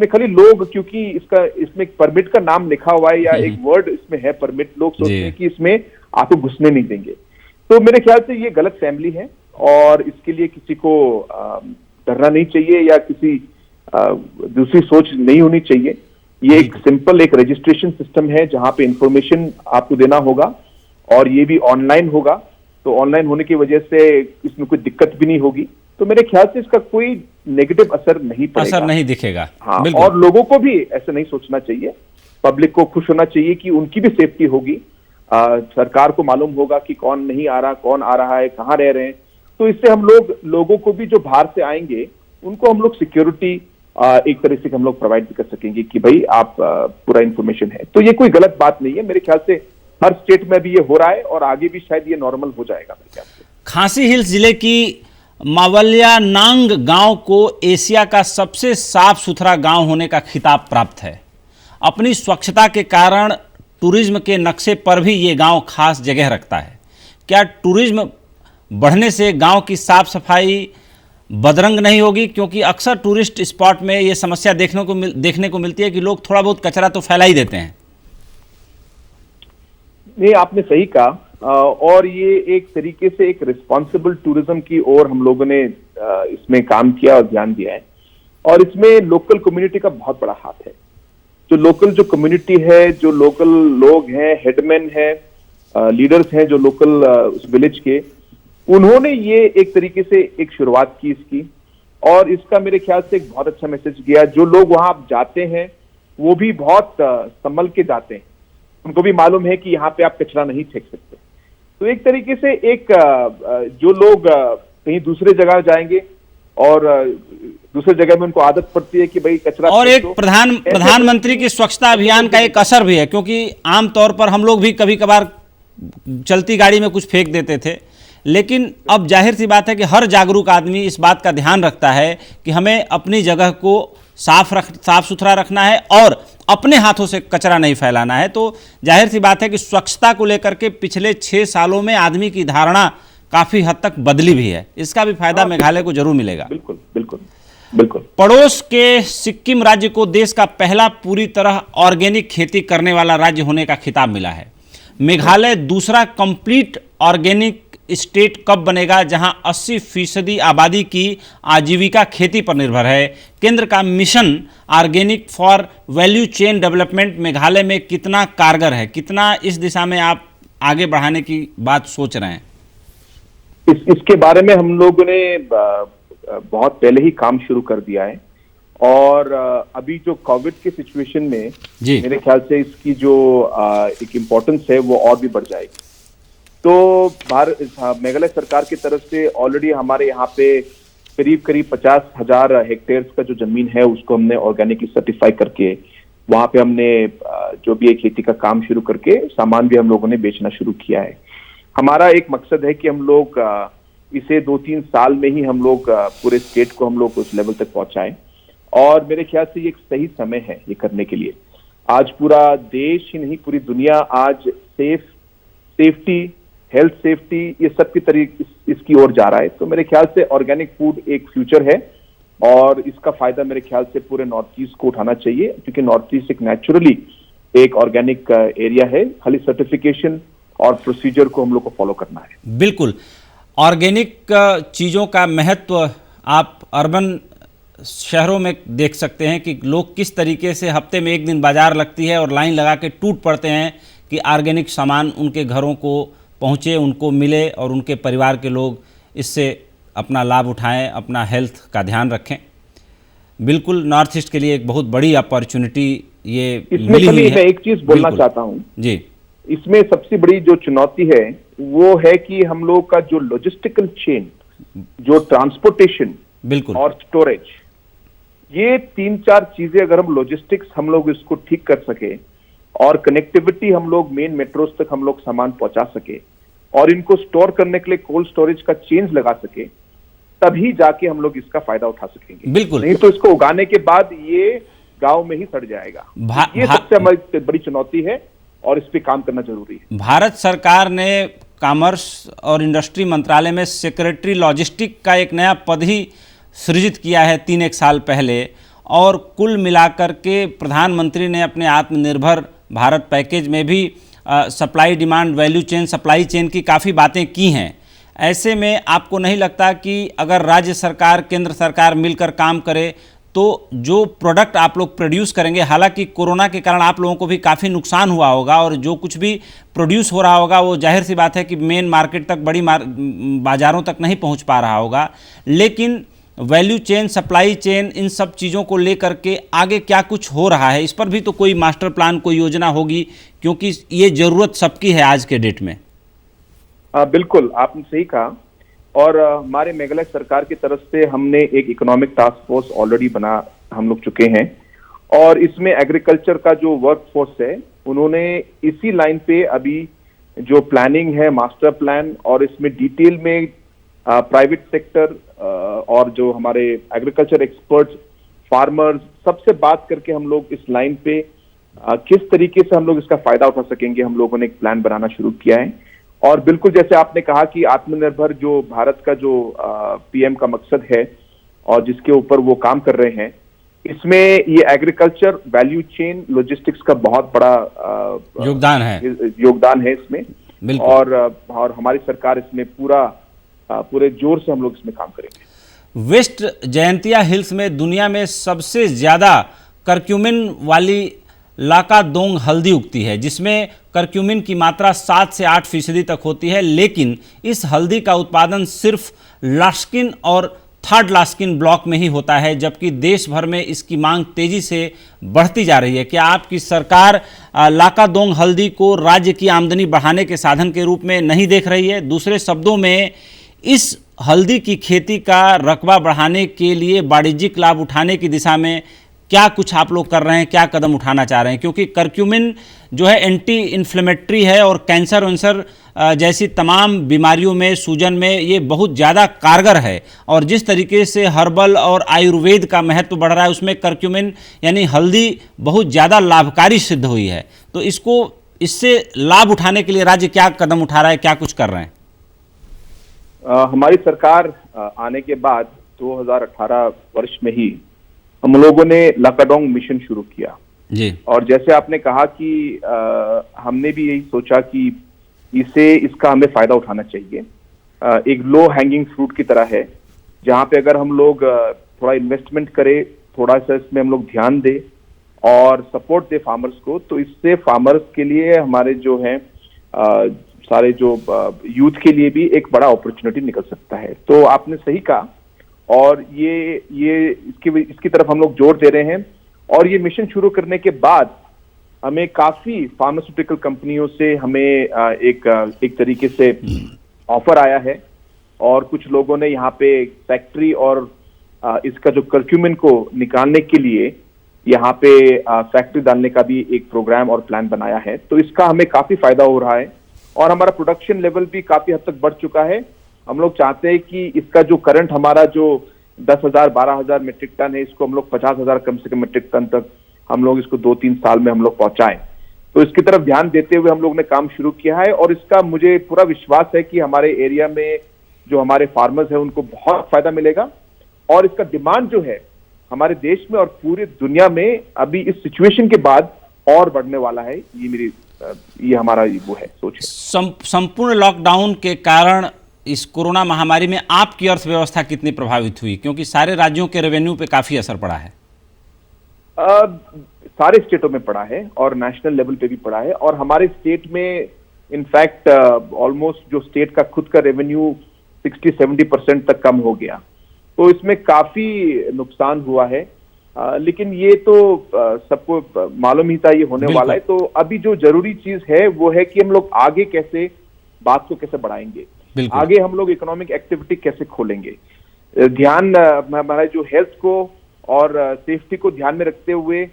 खाली लोग, क्योंकि इसमें परमिट का नाम लिखा हुआ है या एक वर्ड इसमें है परमिट, लोग सोचते हैं कि इसमें आपको घुसने नहीं देंगे। तो मेरे ख्याल से ये गलत फैमिली है और इसके लिए किसी को डरना नहीं चाहिए या किसी दूसरी सोच नहीं होनी चाहिए। ये एक सिंपल एक रजिस्ट्रेशन सिस्टम है जहां पे इंफॉर्मेशन आपको देना होगा और ये भी ऑनलाइन होगा। तो ऑनलाइन होने की वजह से इसमें कोई दिक्कत भी नहीं होगी। तो मेरे ख्याल से इसका कोई नेगेटिव असर नहीं पड़ेगा, असर नहीं दिखेगा। हाँ, और लोगों को भी ऐसे नहीं सोचना चाहिए। पब्लिक को खुश होना चाहिए कि उनकी भी सेफ्टी होगी। सरकार को मालूम होगा कि कौन नहीं आ रहा, कौन आ रहा है, कहाँ रह रहे हैं। तो इससे हम लोगों को भी जो बाहर से आएंगे उनको हम लोग सिक्योरिटी एक तरह से हम लोग प्रोवाइड भी कर सकेंगे कि भाई आप पूरा इंफॉर्मेशन है। तो ये कोई गलत बात नहीं है। मेरे ख्याल से हर स्टेट में भी ये हो रहा है और आगे भी शायद ये नॉर्मल हो जाएगा मेरे ख्याल से। खासी हिल्स जिले की मावल्यानांग गांव को एशिया का सबसे साफ सुथरा गांव होने का खिताब प्राप्त है। अपनी स्वच्छता के कारण टूरिज्म के नक्शे पर भी ये गांव खास जगह रखता है। क्या टूरिज्म बढ़ने से गांव की साफ सफाई बदरंग नहीं होगी? क्योंकि अक्सर टूरिस्ट स्पॉट में ये समस्या देखने को मिलती है कि लोग थोड़ा बहुत कचरा तो फैला ही देते हैं। नहीं, आपने सही कहा और ये एक तरीके से एक रिस्पॉन्सिबल टूरिज्म की ओर हम लोगों ने इसमें काम किया और ध्यान दिया है और इसमें लोकल कम्युनिटी का बहुत बड़ा हाथ है। जो कम्युनिटी है, जो लोकल लोग हैं, हेडमैन हैं, लीडर्स हैं जो लोकल उस विलेज के, उन्होंने ये एक तरीके से एक शुरुआत की इसकी और इसका मेरे ख्याल से एक बहुत अच्छा मैसेज गया। जो लोग वहां जाते हैं वो भी बहुत संभल के जाते हैं, उनको भी मालूम है कि यहाँ पे आप कचरा नहीं फेंक सकते। तो एक तरीके से एक जो लोग कहीं दूसरे जगह जाएंगे और दूसरे जगह में उनको आदत पड़ती है कि भाई कचरा, और एक प्रधानमंत्री की स्वच्छता अभियान का एक असर भी है, क्योंकि आमतौर पर हम लोग भी कभी कभार चलती गाड़ी में कुछ फेंक देते थे, लेकिन अब जाहिर सी बात है कि हर जागरूक आदमी इस बात का ध्यान रखता है कि हमें अपनी जगह को साफ सुथरा रखना है और अपने हाथों से कचरा नहीं फैलाना है। तो जाहिर सी बात है कि स्वच्छता को लेकर के पिछले 6 सालों में आदमी की धारणा काफ़ी हद तक बदली भी है। इसका भी फायदा मेघालय को जरूर मिलेगा। बिल्कुल बिल्कुल बिल्कुल। पड़ोस के सिक्किम राज्य को देश का पहला पूरी तरह ऑर्गेनिक खेती करने वाला राज्य होने का खिताब मिला है। मेघालय दूसरा कंप्लीट ऑर्गेनिक स्टेट कब बनेगा जहां 80% आबादी की आजीविका खेती पर निर्भर है। केंद्र का mission organic for value chain development Meghalaya में कितना कारगर है, कितना इस दिशा में आप आगे बढ़ाने की बात सोच रहे हैं? इसके बारे में हम लोगों ने बहुत पहले ही काम शुरू कर दिया है और अभी जो कोविड के सिचुएशन में मेरे ख्याल से इसकी जो एक इम्पोर्टेंस है वो और भी बढ़ जाएगी। तो मेघालय सरकार की तरफ से ऑलरेडी हमारे यहाँ पे करीब 50,000 हेक्टेयर का जो जमीन है उसको हमने ऑर्गेनिकली सर्टिफाई करके वहां पे हमने जो भी एक खेती का काम शुरू करके सामान भी हम लोगों ने बेचना शुरू किया है। हमारा एक मकसद है कि हम लोग इसे 2-3 साल में ही हम लोग पूरे स्टेट को हम लोग उस लेवल तक पहुंचाएं और मेरे ख्याल से ये एक सही समय है ये करने के लिए। आज पूरा देश ही नहीं पूरी दुनिया आज सेफ्टी हेल्थ सेफ्टी ये सब की तरीके इसकी ओर जा रहा है। तो मेरे ख्याल से ऑर्गेनिक फूड एक फ्यूचर है और इसका फायदा मेरे ख्याल से पूरे नॉर्थ ईस्ट को उठाना चाहिए क्योंकि नॉर्थ ईस्ट एक नेचुरली एक ऑर्गेनिक एरिया है। खाली सर्टिफिकेशन और प्रोसीजर को हम लोग को फॉलो करना है। बिल्कुल, ऑर्गेनिक चीज़ों का महत्व आप अर्बन शहरों में देख सकते हैं कि लोग किस तरीके से हफ्ते में एक दिन बाजार लगती है और लाइन लगा के टूट पड़ते हैं कि ऑर्गेनिक सामान उनके घरों को पहुँचे, उनको मिले और उनके परिवार के लोग इससे अपना लाभ उठाएं, अपना हेल्थ का ध्यान रखें। बिल्कुल नॉर्थ ईस्ट के लिए एक बहुत बड़ी अपॉर्चुनिटी ये मिली हुई है। मैं एक चीज़ बोलना चाहता हूँ जी, इसमें सबसे बड़ी जो चुनौती है वो है कि हम लोग का जो लॉजिस्टिकल चेन, जो ट्रांसपोर्टेशन बिल्कुल और स्टोरेज, ये 3-4 चीजें अगर हम लॉजिस्टिक्स हम लोग इसको ठीक कर सके और कनेक्टिविटी हम लोग मेन मेट्रोज तक हम लोग सामान पहुंचा सके और इनको स्टोर करने के लिए कोल्ड स्टोरेज का चेंज लगा सके तभी जाके हम लोग इसका फायदा उठा सकेंगे। बिल्कुल, नहीं तो इसको उगाने के बाद ये गांव में ही सड़ जाएगा। ये सबसे हमारी बड़ी चुनौती है और इस पे काम करना जरूरी है। भारत सरकार ने कॉमर्स और इंडस्ट्री मंत्रालय में सेक्रेटरी लॉजिस्टिक का एक नया पद ही सृजित किया है 3-1 साल पहले और कुल मिलाकर के प्रधानमंत्री ने अपने आत्मनिर्भर भारत पैकेज में भी supply demand value chain supply chain की काफ़ी बातें की हैं। ऐसे में आपको नहीं लगता कि अगर राज्य सरकार केंद्र सरकार मिलकर काम करे तो जो प्रोडक्ट आप लोग प्रोड्यूस करेंगे, हालांकि कोरोना के कारण आप लोगों को भी काफ़ी नुकसान हुआ होगा और जो कुछ भी प्रोड्यूस हो रहा होगा वो जाहिर सी बात है कि मेन मार्केट तक बड़ी बाज़ारों तक नहीं पहुंच पा रहा होगा, लेकिन value chain supply chain in सब चीज़ों को लेकर के आगे क्या कुछ हो रहा है, इस पर भी तो कोई मास्टर प्लान कोई योजना होगी क्योंकि ये ज़रूरत सबकी है आज के डेट में। बिल्कुल आपने सही कहा और हमारे मेघालय सरकार की तरफ से हमने एक इकोनॉमिक टास्क फोर्स ऑलरेडी हम लोग चुके हैं और इसमें एग्रीकल्चर का जो वर्क फोर्स है उन्होंने इसी लाइन पे अभी जो प्लानिंग है मास्टर प्लान और इसमें डिटेल में प्राइवेट सेक्टर और जो हमारे एग्रीकल्चर एक्सपर्ट्स फार्मर्स सबसे बात करके हम लोग इस लाइन पे किस तरीके से हम लोग इसका फायदा उठा सकेंगे हम लोगों ने एक प्लान बनाना शुरू किया है। और बिल्कुल जैसे आपने कहा कि आत्मनिर्भर जो भारत का जो पीएम का मकसद है और जिसके ऊपर वो काम कर रहे हैं, इसमें ये एग्रीकल्चर वैल्यू चेन लॉजिस्टिक्स का बहुत बड़ा योगदान है इसमें और हमारी सरकार इसमें पूरे जोर से हम लोग इसमें काम करेंगे। वेस्ट जयंतिया हिल्स में दुनिया में सबसे ज़्यादा करक्यूमिन वाली लाकादोंग हल्दी उगती है जिसमें करक्यूमिन की मात्रा 7 से 8% तक होती है, लेकिन इस हल्दी का उत्पादन सिर्फ लास्किन और थर्ड लास्किन ब्लॉक में ही होता है, जबकि देश भर में इसकी मांग तेजी से बढ़ती जा रही है। क्या आपकी सरकार लाकादोंग हल्दी को राज्य की आमदनी बढ़ाने के साधन के रूप में नहीं देख रही है? दूसरे शब्दों में इस हल्दी की खेती का रकबा बढ़ाने के लिए वाणिज्यिक लाभ उठाने की दिशा में क्या कुछ आप लोग कर रहे हैं, क्या कदम उठाना चाह रहे हैं? क्योंकि करक्यूमिन जो है एंटी इन्फ्लेमेटरी है और कैंसर वैंसर जैसी तमाम बीमारियों में, सूजन में ये बहुत ज़्यादा कारगर है। और जिस तरीके से हर्बल और आयुर्वेद का महत्व बढ़ रहा है, उसमें करक्यूमिन यानी हल्दी बहुत ज़्यादा लाभकारी सिद्ध हुई है। तो इससे लाभ उठाने के लिए राज्य क्या कदम उठा रहा है, क्या कुछ कर रहे हैं? हमारी सरकार आने के बाद 2018 वर्ष में ही हम लोगों ने लाकाडोंग मिशन शुरू किया जी। और जैसे आपने कहा कि हमने भी यही सोचा कि इसका हमें फायदा उठाना चाहिए। एक लो हैंगिंग फ्रूट की तरह है, जहां पे अगर हम लोग थोड़ा इन्वेस्टमेंट करें, थोड़ा सा इसमें हम लोग ध्यान दें और सपोर्ट दे फार्मर्स को, तो इससे फार्मर्स के लिए, हमारे जो हैं सारे जो यूथ के लिए भी एक बड़ा अपॉर्चुनिटी निकल सकता है। तो आपने सही कहा और ये इसकी तरफ हम लोग जोर दे रहे हैं। और ये मिशन शुरू करने के बाद हमें काफी फार्मास्यूटिकल कंपनियों से हमें एक तरीके से ऑफर आया है और कुछ लोगों ने यहाँ पे फैक्ट्री और इसका जो करक्यूमिन को निकालने के लिए यहाँ पे फैक्ट्री डालने का भी एक प्रोग्राम और प्लान बनाया है। तो इसका हमें काफी फायदा हो रहा है और हमारा प्रोडक्शन लेवल भी काफी हद तक बढ़ चुका है। हम लोग चाहते हैं कि इसका जो करंट हमारा जो 10,000 12,000 मीट्रिक टन है, इसको हम लोग 50,000 कम से कम मीट्रिक टन तक हम लोग इसको 2-3 साल में हम लोग पहुंचाएं। तो इसकी तरफ ध्यान देते हुए हम लोग ने काम शुरू किया है और इसका मुझे पूरा विश्वास है कि हमारे एरिया में जो हमारे फार्मर्स हैं उनको बहुत फायदा मिलेगा और इसका डिमांड जो है हमारे देश में और पूरी दुनिया में अभी इस सिचुएशन के बाद और बढ़ने वाला है। ये हमारा वो है सोच है। संपूर्ण लॉकडाउन के कारण इस कोरोना महामारी में आपकी अर्थव्यवस्था कितनी प्रभावित हुई? क्योंकि सारे राज्यों के रेवेन्यू पे काफी असर पड़ा है। सारे स्टेटों में पड़ा है और नेशनल लेवल पे भी पड़ा है और हमारे स्टेट में इनफैक्ट ऑलमोस्ट जो स्टेट का खुद का रेवेन्यू 60-70% तक कम हो गया। तो इसमें काफी नुकसान हुआ है। लेकिन ये तो सबको मालूम ही था ये होने वाला है। तो अभी जो जरूरी चीज है वो है कि हम लोग आगे कैसे बात को कैसे बढ़ाएंगे, आगे हम लोग इकोनॉमिक एक्टिविटी कैसे खोलेंगे, ध्यान हमारा जो हेल्थ को और सेफ्टी को ध्यान में रखते हुए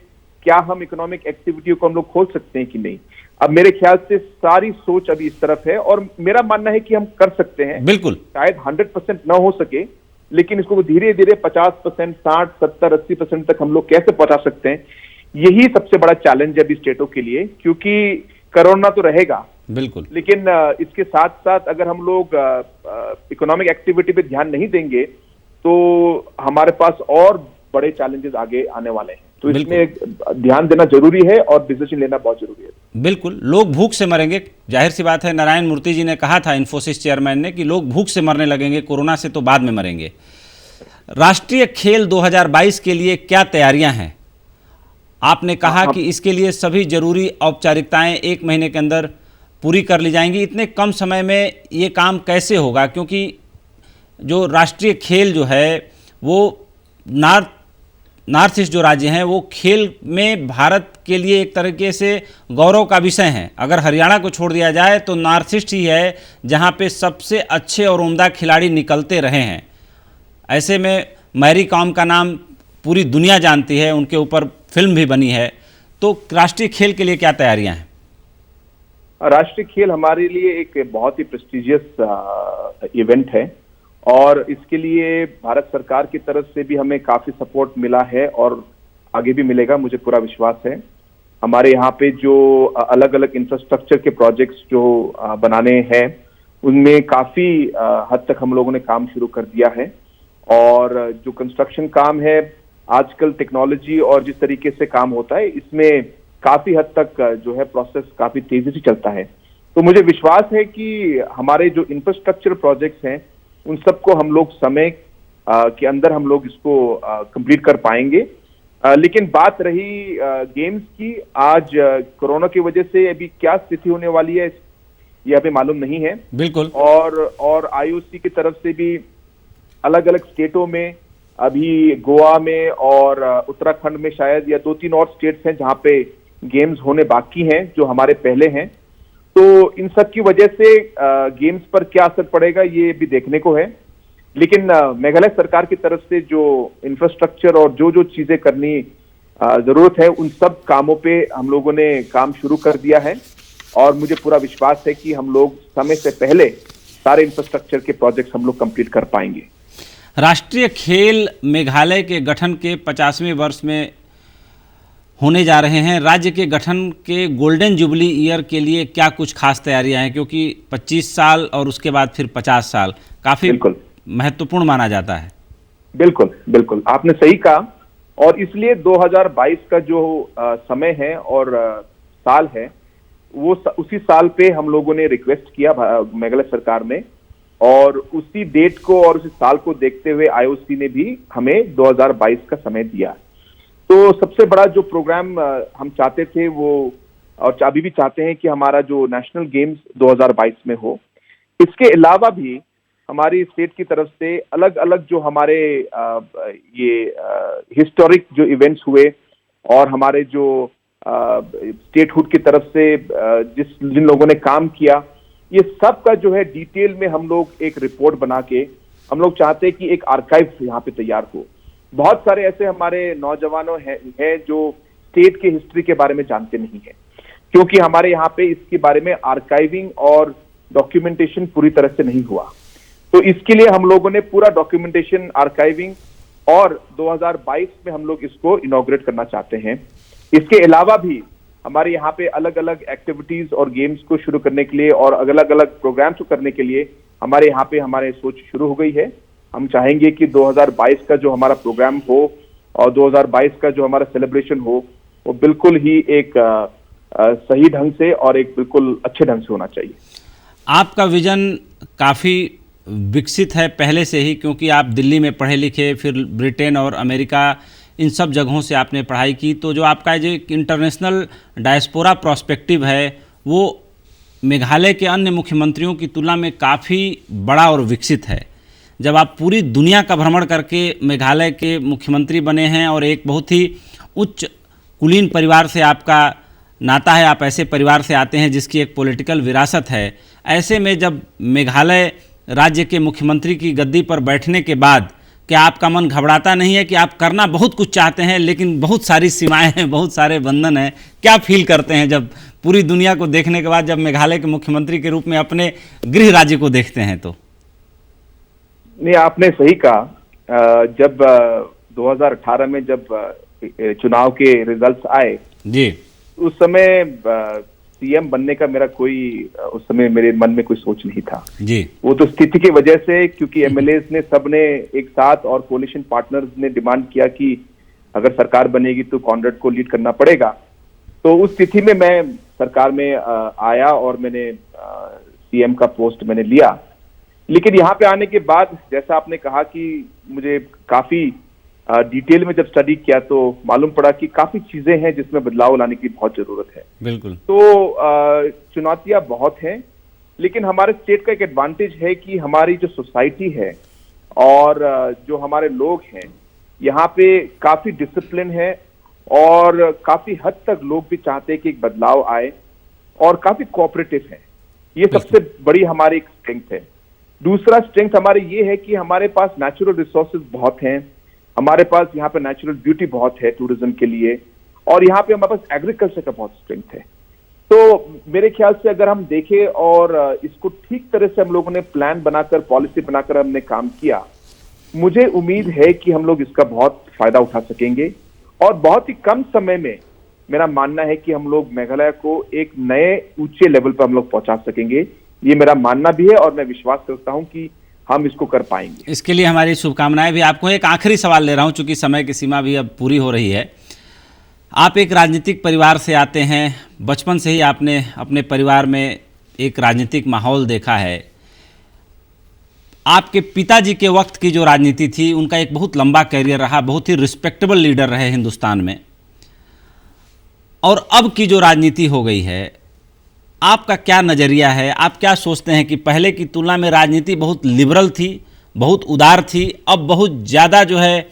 क्या हम इकोनॉमिक एक्टिविटी को हम लोग खोल सकते हैं कि नहीं। अब मेरे ख्याल से सारी सोच अभी इस तरफ है और मेरा मानना है कि हम कर सकते हैं। बिल्कुल, शायद 100% ना हो सके, लेकिन इसको धीरे धीरे 50%, 60, 70, 80% तक हम लोग कैसे पहुंचा सकते हैं, यही सबसे बड़ा चैलेंज है अभी स्टेटों के लिए। क्योंकि कोरोना तो रहेगा बिल्कुल, लेकिन इसके साथ साथ अगर हम लोग इकोनॉमिक एक्टिविटी पे ध्यान नहीं देंगे तो हमारे पास और बड़े चैलेंजेस आगे आने वाले हैं। तो इसमें ध्यान देना जरूरी है और डिसीजन लेना बहुत जरूरी है। बिल्कुल, लोग भूख से मरेंगे, जाहिर सी बात है। नारायण मूर्ति जी ने कहा था, इन्फोसिस चेयरमैन ने, कि लोग भूख से मरने लगेंगे, कोरोना से तो बाद में मरेंगे। राष्ट्रीय खेल 2022 के लिए क्या तैयारियां हैं? आपने कहा कि इसके लिए सभी जरूरी औपचारिकताएं 1 महीने के अंदर पूरी कर ली जाएंगी। इतने कम समय में ये काम कैसे होगा? क्योंकि जो राष्ट्रीय खेल जो है वो नॉर्थ ईस्ट जो राज्य हैं वो खेल में भारत के लिए एक तरीके से गौरव का विषय हैं। अगर हरियाणा को छोड़ दिया जाए तो नॉर्थ ईस्ट ही है जहां पे सबसे अच्छे और उम्दा खिलाड़ी निकलते रहे हैं। ऐसे में मैरी कॉम का नाम पूरी दुनिया जानती है, उनके ऊपर फिल्म भी बनी है। तो राष्ट्रीय खेल के लिए क्या तैयारियां हैं? राष्ट्रीय खेल हमारे लिए एक बहुत ही प्रेस्टिजियस इवेंट है और इसके लिए भारत सरकार की तरफ से भी हमें काफी सपोर्ट मिला है और आगे भी मिलेगा, मुझे पूरा विश्वास है। हमारे यहाँ पे जो अलग अलग इंफ्रास्ट्रक्चर के प्रोजेक्ट्स जो बनाने हैं उनमें काफी हद तक हम लोगों ने काम शुरू कर दिया है और जो कंस्ट्रक्शन काम है आजकल टेक्नोलॉजी और जिस तरीके से काम होता है इसमें काफी हद तक जो है प्रोसेस काफी तेजी से चलता है। तो मुझे विश्वास है कि हमारे जो इंफ्रास्ट्रक्चर प्रोजेक्ट्स हैं उन सबको हम लोग समय के अंदर हम लोग इसको कंप्लीट कर पाएंगे। लेकिन बात रही गेम्स की, आज कोरोना की वजह से अभी क्या स्थिति होने वाली है ये अभी मालूम नहीं है। बिल्कुल। और आईओसी की तरफ से भी अलग अलग स्टेटों में, अभी गोवा में और उत्तराखंड में शायद या 2-3 और स्टेट्स हैं जहां पे गेम्स होने बाकी हैं जो हमारे पहले हैं। तो इन सब की वजह से गेम्स पर क्या असर पड़ेगा ये भी देखने को है। लेकिन मेघालय सरकार की तरफ से जो इंफ्रास्ट्रक्चर और जो जो चीजें करनी जरूरत है, उन सब कामों पे हम लोगों ने काम शुरू कर दिया है और मुझे पूरा विश्वास है कि हम लोग समय से पहले सारे इंफ्रास्ट्रक्चर के प्रोजेक्ट्स हम लोग कंप्लीट कर पाएंगे। राष्ट्रीय खेल मेघालय के गठन के 50वें वर्ष में होने जा रहे हैं। राज्य के गठन के गोल्डन जुबली ईयर के लिए क्या कुछ खास तैयारियां हैं, क्योंकि 25 साल और उसके बाद फिर 50 साल काफी महत्वपूर्ण माना जाता है। बिल्कुल बिल्कुल, आपने सही कहा और इसलिए 2022 का जो समय है और साल है वो उसी साल पे हम लोगों ने रिक्वेस्ट किया मेघालय सरकार ने, और उसी डेट को और उसी साल को देखते हुए आईओसी ने भी हमें 2022 का समय दिया। तो सबसे बड़ा जो प्रोग्राम हम चाहते थे वो, और अभी भी चाहते हैं कि हमारा जो नेशनल गेम्स 2022 में हो। इसके अलावा भी हमारी स्टेट की तरफ से अलग अलग जो हमारे ये हिस्टोरिक जो इवेंट्स हुए और हमारे जो स्टेटहुड की तरफ से जिन लोगों ने काम किया, ये सब का जो है डिटेल में हम लोग एक रिपोर्ट बना के हम लोग चाहते हैं कि एक आर्काइव यहाँ पे तैयार हो। बहुत सारे ऐसे हमारे नौजवानों हैं जो स्टेट के हिस्ट्री के बारे में जानते नहीं है, क्योंकि हमारे यहाँ पे इसके बारे में आर्काइविंग और डॉक्यूमेंटेशन पूरी तरह से नहीं हुआ। तो इसके लिए हम लोगों ने पूरा डॉक्यूमेंटेशन, आर्काइविंग और 2022 में हम लोग इसको इनॉग्रेट करना चाहते हैं। इसके अलावा भी हमारे यहाँ पे अलग अलग एक्टिविटीज और गेम्स को शुरू करने के लिए और अलग अलग प्रोग्राम्स को करने के लिए हमारे यहाँ पे हमारे सोच शुरू हो गई है। हम चाहेंगे कि 2022 का जो हमारा प्रोग्राम हो और 2022 का जो हमारा सेलिब्रेशन हो वो बिल्कुल ही एक सही ढंग से और एक बिल्कुल अच्छे ढंग से होना चाहिए। आपका विजन काफ़ी विकसित है पहले से ही, क्योंकि आप दिल्ली में पढ़े लिखे, फिर ब्रिटेन और अमेरिका, इन सब जगहों से आपने पढ़ाई की। तो जो आपका जो इंटरनेशनल डायस्पोरा प्रोस्पेक्टिव है वो मेघालय के अन्य मुख्यमंत्रियों की तुलना में काफ़ी बड़ा और विकसित है। जब आप पूरी दुनिया का भ्रमण करके मेघालय के मुख्यमंत्री बने हैं और एक बहुत ही उच्च कुलीन परिवार से आपका नाता है, आप ऐसे परिवार से आते हैं जिसकी एक पॉलिटिकल विरासत है, ऐसे में जब मेघालय राज्य के मुख्यमंत्री की गद्दी पर बैठने के बाद क्या आपका मन घबराता नहीं है कि आप करना बहुत कुछ चाहते हैं लेकिन बहुत सारी सीमाएं हैं, बहुत सारे बंधन हैं? क्या फील करते हैं जब पूरी दुनिया को देखने के बाद जब मेघालय के मुख्यमंत्री के रूप में अपने गृह राज्य को देखते हैं? तो नहीं, आपने सही कहा। जब 2018 में जब चुनाव के रिजल्ट्स आए जी, उस समय सीएम बनने का मेरा कोई उस समय मेरे मन में कोई सोच नहीं था जी। वो तो स्थिति की वजह से, क्योंकि एमएलएस ने सबने एक साथ और कोलिशन पार्टनर्स ने डिमांड किया कि अगर सरकार बनेगी तो कॉनरेड को लीड करना पड़ेगा। तो उस स्थिति में मैं सरकार में आया और मैंने सीएम का पोस्ट मैंने लिया। लेकिन यहाँ पे आने के बाद जैसा आपने कहा कि मुझे काफी डिटेल में जब स्टडी किया तो मालूम पड़ा कि काफी चीजें हैं जिसमें बदलाव लाने की बहुत जरूरत है। बिल्कुल। तो चुनौतियां बहुत हैं, लेकिन हमारे स्टेट का एक एडवांटेज है कि हमारी जो सोसाइटी है और जो हमारे लोग हैं यहाँ पे काफी डिसिप्लिन है और काफी हद तक लोग भी चाहते हैं कि एक बदलाव आए और काफी कोऑपरेटिव है। ये सबसे बड़ी हमारी एक स्ट्रेंथ है। दूसरा स्ट्रेंथ हमारी ये है कि हमारे पास नेचुरल रिसोर्सेज बहुत हैं, हमारे पास यहाँ पे नेचुरल ब्यूटी बहुत है टूरिज्म के लिए, और यहाँ पे हमारे पास एग्रीकल्चर का बहुत स्ट्रेंथ है। तो मेरे ख्याल से अगर हम देखें और इसको ठीक तरह से हम लोगों ने प्लान बनाकर, पॉलिसी बनाकर हमने काम किया, मुझे उम्मीद है कि हम लोग इसका बहुत फायदा उठा सकेंगे और बहुत ही कम समय में मेरा मानना है कि हम लोग मेघालय को एक नए ऊंचे लेवल पर हम लोग पहुंचा सकेंगे। ये मेरा मानना भी है और मैं विश्वास करता हूं कि हम इसको कर पाएंगे। इसके लिए हमारी शुभकामनाएं भी। आपको एक आखिरी सवाल ले रहा हूं, चूंकि समय की सीमा भी अब पूरी हो रही है। आप एक राजनीतिक परिवार से आते हैं, बचपन से ही आपने अपने परिवार में एक राजनीतिक माहौल देखा है। आपके पिताजी के वक्त की जो राजनीति थी उनका एक बहुत लंबा कैरियर रहा, बहुत ही रिस्पेक्टेबल लीडर रहे हिंदुस्तान में, और अब की जो राजनीति हो गई है, आपका क्या नज़रिया है? आप क्या सोचते हैं कि पहले की तुलना में राजनीति बहुत लिबरल थी, बहुत उदार थी, अब बहुत ज़्यादा जो है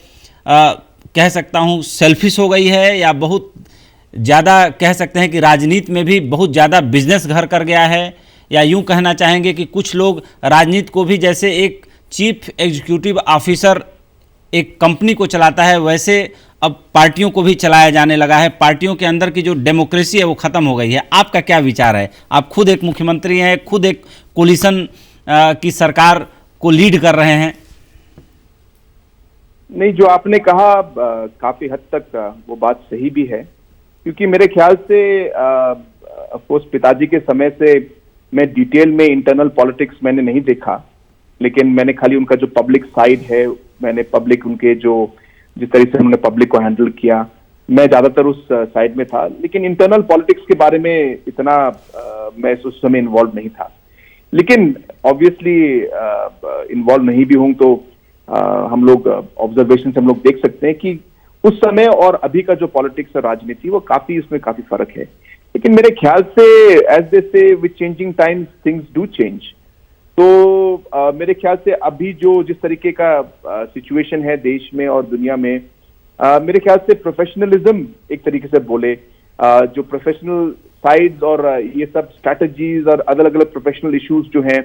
कह सकता हूँ सेल्फिश हो गई है, या बहुत ज़्यादा कह सकते हैं कि राजनीति में भी बहुत ज़्यादा बिजनेस घर कर गया है, या यूं कहना चाहेंगे कि कुछ लोग राजनीति को भी जैसे एक चीफ एग्जीक्यूटिव ऑफिसर एक कंपनी को चलाता है, वैसे अब पार्टियों को भी चलाया जाने लगा है, पार्टियों के अंदर की जो डेमोक्रेसी है वो खत्म हो गई है। आपका क्या विचार है? आप खुद एक मुख्यमंत्री हैं, खुद एक कोलिशन की सरकार को लीड कर रहे हैं। नहीं, जो आपने कहा काफी हद तक वो बात सही भी है, क्योंकि मेरे ख्याल से अफकोर्स पिताजी के समय से मैं डिटेल में इंटरनल पॉलिटिक्स मैंने नहीं देखा, लेकिन मैंने खाली उनका जो पब्लिक साइड है, मैंने पब्लिक उनके जो जिस तरह से उन्होंने पब्लिक को हैंडल किया, मैं ज्यादातर उस साइड में था। लेकिन इंटरनल पॉलिटिक्स के बारे में इतना मैं उस समय इन्वॉल्व नहीं था। लेकिन ऑब्वियसली इन्वॉल्व नहीं भी हूं तो हम लोग ऑब्जर्वेशन से हम लोग देख सकते हैं कि उस समय और अभी का जो पॉलिटिक्स और राजनीति वो काफी उसमें काफी फर्क है। लेकिन मेरे ख्याल से एज दे से with changing times things do change. तो मेरे ख्याल से अभी जो जिस तरीके का सिचुएशन है देश में और दुनिया में, मेरे ख्याल से प्रोफेशनलिज्म एक तरीके से बोले, जो प्रोफेशनल साइड्स और ये सब स्ट्रैटेजीज और अलग अलग प्रोफेशनल इश्यूज जो हैं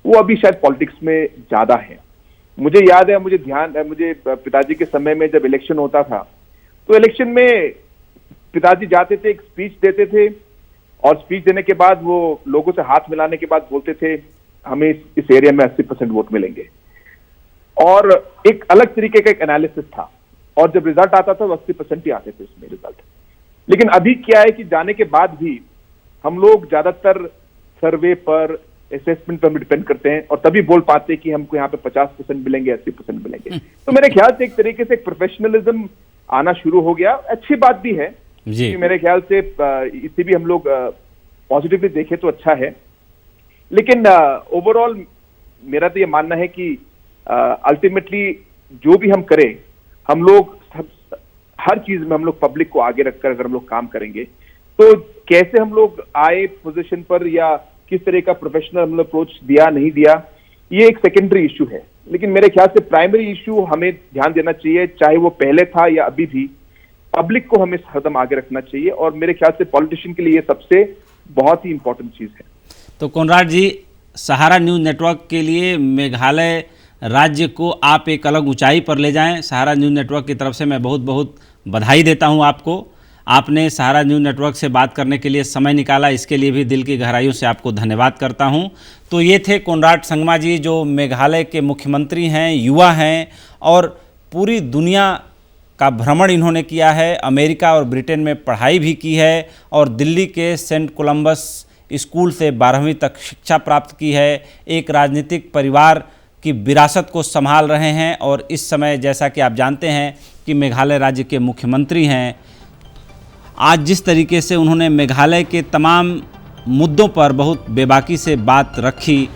वो अभी शायद पॉलिटिक्स में ज्यादा है। मुझे याद है, मुझे पिताजी के समय में जब इलेक्शन होता था तो इलेक्शन में पिताजी जाते थे, एक स्पीच देते थे और स्पीच देने के बाद वो लोगों से हाथ मिलाने के बाद बोलते थे हमें इस एरिया में 80% वोट मिलेंगे, और एक अलग तरीके का एक एनालिसिस था, और जब रिजल्ट आता था तो 80% ही आते थे उसमें रिजल्ट। लेकिन अभी क्या है कि जाने के बाद भी हम लोग ज्यादातर सर्वे पर, असेसमेंट पर डिपेंड करते हैं और तभी बोल पाते हैं कि हमको यहाँ पे 50% मिलेंगे, 80% मिलेंगे। तो मेरे ख्याल से एक तरीके से प्रोफेशनलिज्म आना शुरू हो गया। अच्छी बात भी है कि मेरे ख्याल से इसे भी हम लोग पॉजिटिवली देखें तो अच्छा है। लेकिन ओवरऑल मेरा तो ये मानना है कि अल्टीमेटली जो भी हम करें, हम लोग हर चीज में हम लोग पब्लिक को आगे रखकर अगर हम लोग काम करेंगे तो कैसे हम लोग आए पोजीशन पर या किस तरह का प्रोफेशनल हम लोग अप्रोच दिया नहीं दिया, ये एक सेकेंडरी इशू है। लेकिन मेरे ख्याल से प्राइमरी इशू हमें ध्यान देना चाहिए, चाहे वो पहले था या अभी भी, पब्लिक को हमें हरदम आगे रखना चाहिए। और मेरे ख्याल से पॉलिटिशियन के लिए ये सबसे बहुत ही इंपॉर्टेंट चीज है। तो कोनराड जी, सहारा न्यूज़ नेटवर्क के लिए मेघालय राज्य को आप एक अलग ऊंचाई पर ले जाएं, सहारा न्यूज़ नेटवर्क की तरफ से मैं बहुत बहुत बधाई देता हूं आपको। आपने सहारा न्यूज़ नेटवर्क से बात करने के लिए समय निकाला, इसके लिए भी दिल की गहराइयों से आपको धन्यवाद करता हूं। तो ये थे कोनराड संगमा जी, जो मेघालय के मुख्यमंत्री हैं, युवा हैं और पूरी दुनिया का भ्रमण इन्होंने किया है, अमेरिका और ब्रिटेन में पढ़ाई भी की है और दिल्ली के सेंट कोलंबस स्कूल से 12वीं तक शिक्षा प्राप्त की है। एक राजनीतिक परिवार की विरासत को संभाल रहे हैं और इस समय जैसा कि आप जानते हैं कि मेघालय राज्य के मुख्यमंत्री हैं। आज जिस तरीके से उन्होंने मेघालय के तमाम मुद्दों पर बहुत बेबाकी से बात रखी,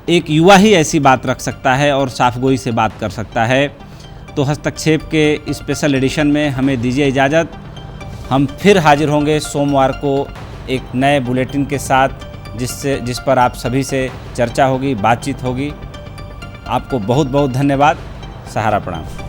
एक युवा ही ऐसी बात रख सकता है और साफगोई से बात कर सकता है। तो हस्तक्षेप के स्पेशल एडिशन में हमें दीजिए इजाज़त। हम फिर हाजिर होंगे सोमवार को एक नए बुलेटिन के साथ, जिस पर आप सभी से चर्चा होगी, बातचीत होगी। आपको बहुत बहुत धन्यवाद। सहारा प्रणाम।